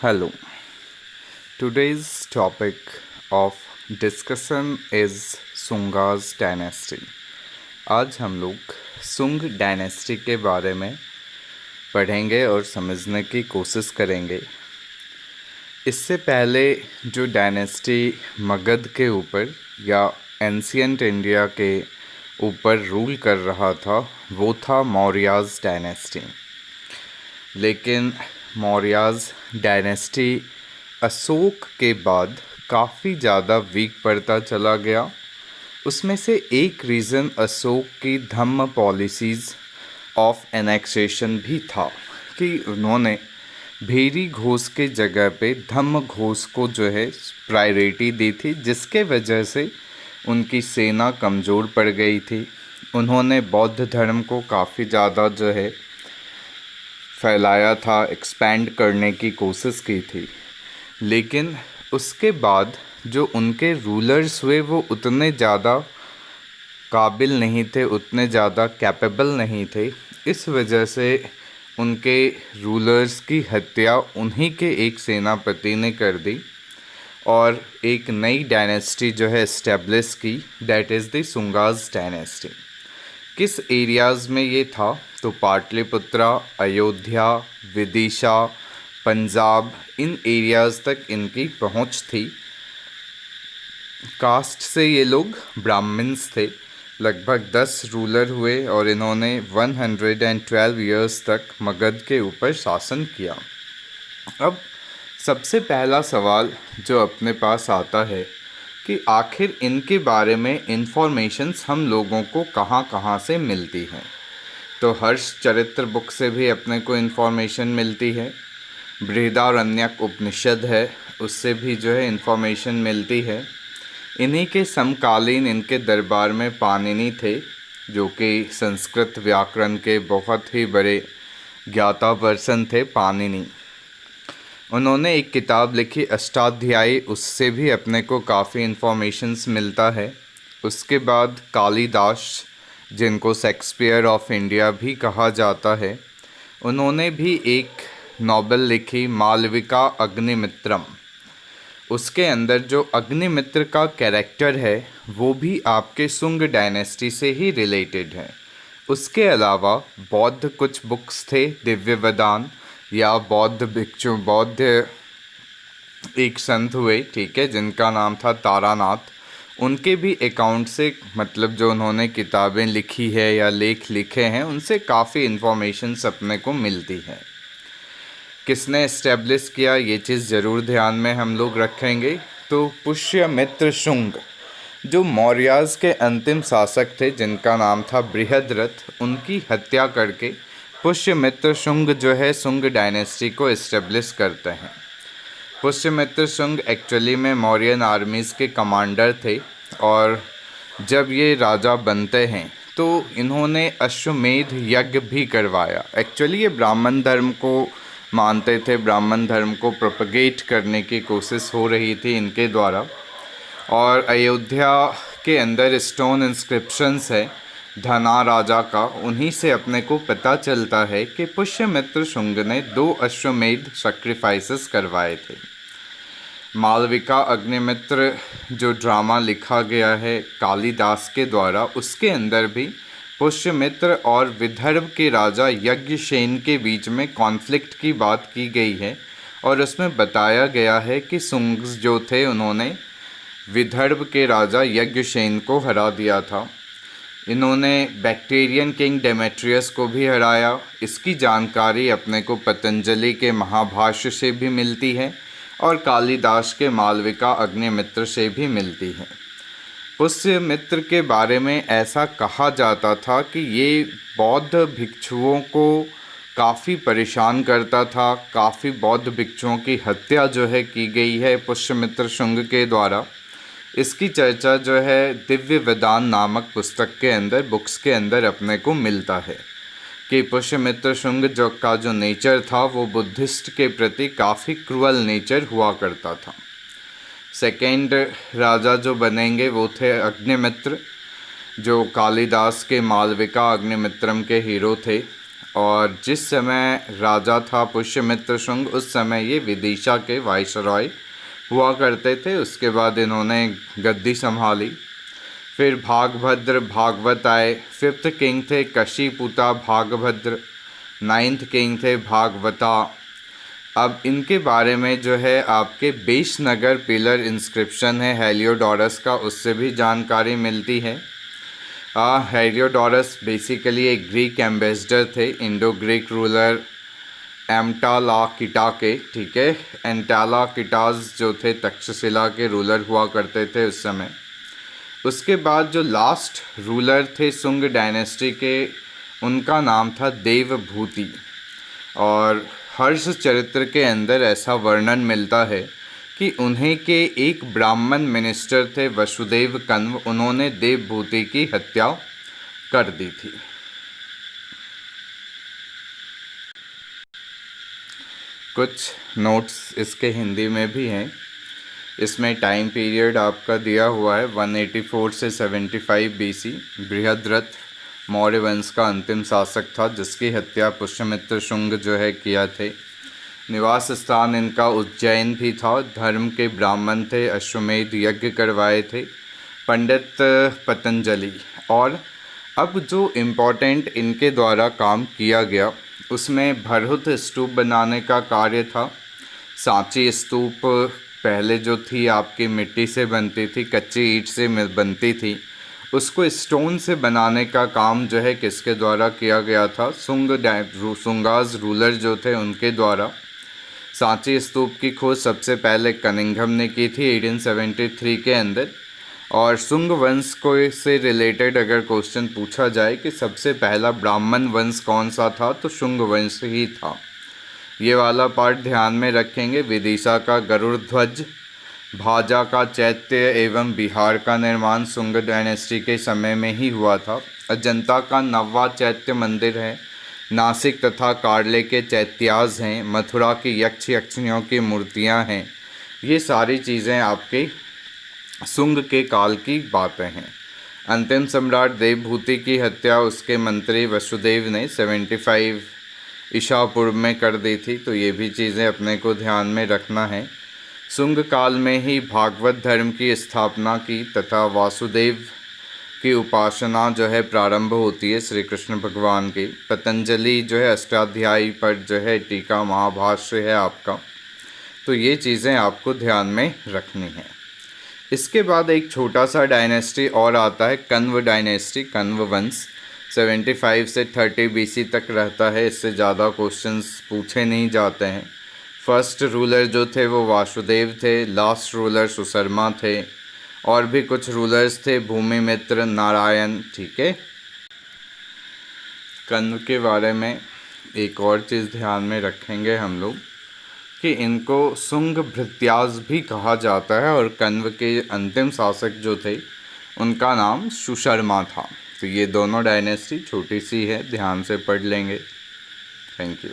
Hello. Today's topic of discussion is Sungas dynasty. आज हम लोग सुंग डायनेस्टी के बारे में पढ़ेंगे और समझने की कोशिश करेंगे। इससे पहले जो डायनेस्टी मगध के ऊपर या एंशियंट इंडिया के ऊपर रूल कर रहा था वो था मौर्याज़ डायनेस्टी। लेकिन मौर्याज़ डायनेस्टी अशोक के बाद काफ़ी ज़्यादा वीक पड़ता चला गया। उसमें से एक रीज़न अशोक की धम्म पॉलिसीज़ ऑफ एनेक्सेशन भी था कि उन्होंने भेरी घोष के जगह पे धम्म घोष को जो है प्रायोरिटी दी थी, जिसके वजह से उनकी सेना कमज़ोर पड़ गई थी। उन्होंने बौद्ध धर्म को काफ़ी ज़्यादा जो है फैलाया था, एक्सपैंड करने की कोशिश की थी। लेकिन उसके बाद जो उनके रूलर्स हुए वो उतने ज़्यादा काबिल नहीं थे, उतने ज़्यादा कैपेबल नहीं थे। इस वजह से उनके रूलर्स की हत्या उन्हीं के एक सेनापति ने कर दी और एक नई डायनेस्टी जो है इस्टेब्लिश की, दैट इज़ द सुंगास डायनेस्टी। किस एरियाज़ में ये था? तो पाटलिपुत्रा, अयोध्या, विदिशा, पंजाब, इन एरियाज़ तक इनकी पहुंच थी। कास्ट से ये लोग ब्राह्मण्स थे। लगभग 10 रूलर हुए और इन्होंने 112 ईयर्स तक मगध के ऊपर शासन किया। अब सबसे पहला सवाल जो अपने पास आता है कि आखिर इनके बारे में इंफॉर्मेशंस हम लोगों को कहाँ से मिलती हैं। तो हर्ष चरित्र बुक से भी अपने को इन्फॉर्मेशन मिलती है। बृहदारण्यक उपनिषद है, उससे भी जो है इन्फॉर्मेशन मिलती है। इन्हीं के समकालीन इनके दरबार में पाणिनि थे, जो कि संस्कृत व्याकरण के बहुत ही बड़े ज्ञाता पर्सन थे पाणिनि। उन्होंने एक किताब लिखी अष्टाध्यायी, उससे भी अपने को काफ़ी इन्फॉर्मेशंस मिलता है। उसके बाद कालिदास, जिनको शेक्सपियर ऑफ इंडिया भी कहा जाता है, उन्होंने भी एक नॉवेल लिखी मालविका अग्निमित्रम। उसके अंदर जो अग्निमित्र का कैरेक्टर है वो भी आपके सुंग डायनेस्टी से ही रिलेटेड है। उसके अलावा बौद्ध कुछ बुक्स थे, दिव्य वेदांत या बौद्ध भिक्षु, बौद्ध एक संत हुए, ठीक है, जिनका नाम था तारानाथ। उनके भी अकाउंट से, मतलब जो उन्होंने किताबें लिखी है या लेख लिखे हैं, उनसे काफ़ी इन्फॉर्मेशंस अपने को मिलती है। किसने इस्टेब्लिश किया ये चीज़ ज़रूर ध्यान में हम लोग रखेंगे। तो पुष्यमित्र शुंग, जो मौर्याज़ के अंतिम शासक थे, जिनका नाम था बृहद्रथ, उनकी हत्या करके पुष्यमित्र शुंग जो है सुंग डायनेस्टी को इस्टेब्लिश करते हैं। पुष्यमित्र शुंग एक्चुअली में मौर्यन आर्मीज़ के कमांडर थे और जब ये राजा बनते हैं तो इन्होंने अश्वमेध यज्ञ भी करवाया। एक्चुअली ये ब्राह्मण धर्म को मानते थे, ब्राह्मण धर्म को प्रोपगेट करने की कोशिश हो रही थी इनके द्वारा। और अयोध्या के अंदर स्टोन इंस्क्रिप्शंस है धना राजा का, उन्हीं से अपने को पता चलता है कि पुष्यमित्र शुंग ने 2 अश्वमेध सैक्रिफाइसेस करवाए थे। मालविका अग्निमित्र जो ड्रामा लिखा गया है कालिदास के द्वारा, उसके अंदर भी पुष्यमित्र और विदर्भ के राजा यज्ञसेन के बीच में कॉन्फ्लिक्ट की बात की गई है और उसमें बताया गया है कि सुंग्स जो थे उन्होंने विदर्भ के राजा यज्ञसेन को हरा दिया था। इन्होंने बैक्टीरियन किंग डेमेट्रियस को भी हराया। इसकी जानकारी अपने को पतंजलि के महाभाष्य से भी मिलती है और कालिदास के मालविका अग्निमित्र से भी मिलती है। पुष्यमित्र के बारे में ऐसा कहा जाता था कि ये बौद्ध भिक्षुओं को काफ़ी परेशान करता था। काफ़ी बौद्ध भिक्षुओं की हत्या जो है की गई है पुष्यमित्र शुंग के द्वारा। इसकी चर्चा जो है दिव्य वेदांत नामक पुस्तक के अंदर, बुक्स के अंदर अपने को मिलता है कि पुष्यमित्र शुंग जो नेचर था वो बुद्धिस्ट के प्रति काफ़ी क्रूअल नेचर हुआ करता था। सेकेंड राजा जो बनेंगे वो थे अग्निमित्र, जो कालिदास के मालविका अग्निमित्रम के हीरो थे और जिस समय राजा था पुष्यमित्र शुंग, उस समय ये विदिशा के वाइसरॉय हुआ करते थे। उसके बाद इन्होंने गद्दी संभाली। फिर भागभद्र भागवत आए। 5th किंग थे कशीपुता भागभद्र। 9th किंग थे भागवता। अब इनके बारे में जो है आपके बेशनगर पिलर इंस्क्रिप्शन है हेलियोडोरस का, उससे भी जानकारी मिलती है। हेलियोडोरस बेसिकली एक ग्रीक एम्बेसडर थे, इंडो ग्रीक रूलर एम्टालाकिटा के, ठीक है। एंटालाकिटाज जो थे तक्षशिला के रूलर हुआ करते थे उस समय। उसके बाद जो लास्ट रूलर थे सुंग डायनेस्टी के, उनका नाम था देवभूति। और हर्ष चरित्र के अंदर ऐसा वर्णन मिलता है कि उन्हें के एक ब्राह्मण मिनिस्टर थे वसुदेव कन्व, उन्होंने देवभूति की हत्या कर दी थी। कुछ नोट्स इसके हिंदी में भी हैं। इसमें टाइम पीरियड आपका दिया हुआ है 184 से 75 BC। बृहद्रथ मौर्य वंश का अंतिम शासक था, जिसकी हत्या पुष्यमित्र शुंग जो है किया थे। निवास स्थान इनका उज्जैन भी था। धर्म के ब्राह्मण थे, अश्वमेध यज्ञ करवाए थे पंडित पतंजलि। और अब जो इम्पोर्टेंट इनके द्वारा काम किया गया उसमें भरहुत स्तूप बनाने का कार्य था। सांची स्तूप पहले जो थी आपकी मिट्टी से बनती थी, कच्ची ईंट से बनती थी, उसको स्टोन से बनाने का काम जो है किसके द्वारा किया गया था? सुंगाज रूलर जो थे उनके द्वारा। सांची स्तूप की खोज सबसे पहले कनिंघम ने की थी 1873 के अंदर। और सुंग वंश को से रिलेटेड अगर क्वेश्चन पूछा जाए कि सबसे पहला ब्राह्मण वंश कौन सा था, तो शुंग वंश ही था। ये वाला पार्ट ध्यान में रखेंगे। विदिशा का गरुड़ ध्वज, भाजा का चैत्य एवं बिहार का निर्माण सुंग डायनेस्टी के समय में ही हुआ था। अजंता का 9वां चैत्य मंदिर है। नासिक तथा कार्ले के चैत्याज हैं। मथुरा की यक्ष यक्षिणियों की मूर्तियां हैं। ये सारी चीज़ें आपके सुंग के काल की बातें हैं। अंतिम सम्राट देवभूति की हत्या उसके मंत्री वसुदेव ने 75 ईसा पूर्व में कर दी थी, तो ये भी चीज़ें अपने को ध्यान में रखना है। सुंग काल में ही भागवत धर्म की स्थापना की तथा वासुदेव की उपासना जो है प्रारंभ होती है श्री कृष्ण भगवान की। पतंजलि जो है अष्टाध्यायी पर जो है टीका महाभाष्य है आपका, तो ये चीज़ें आपको ध्यान में रखनी है। इसके बाद एक छोटा सा डायनेस्टी और आता है, कण्व डायनेस्टी, कण्व वंश 75 से 30 BC तक रहता है। इससे ज़्यादा क्वेश्चंस पूछे नहीं जाते हैं। फर्स्ट रूलर जो थे वो वासुदेव थे, लास्ट रूलर सुशर्मा थे, और भी कुछ रूलर्स थे, भूमिमित्र, नारायण, ठीक है। कण्व के बारे में एक और चीज़ ध्यान में रखेंगे हम लोग कि इनको सुंग भृत्याज भी कहा जाता है, और कण्व के अंतिम शासक जो थे उनका नाम सुशर्मा था। तो ये दोनों डायनेस्टी छोटी सी है, ध्यान से पढ़ लेंगे। Thank you.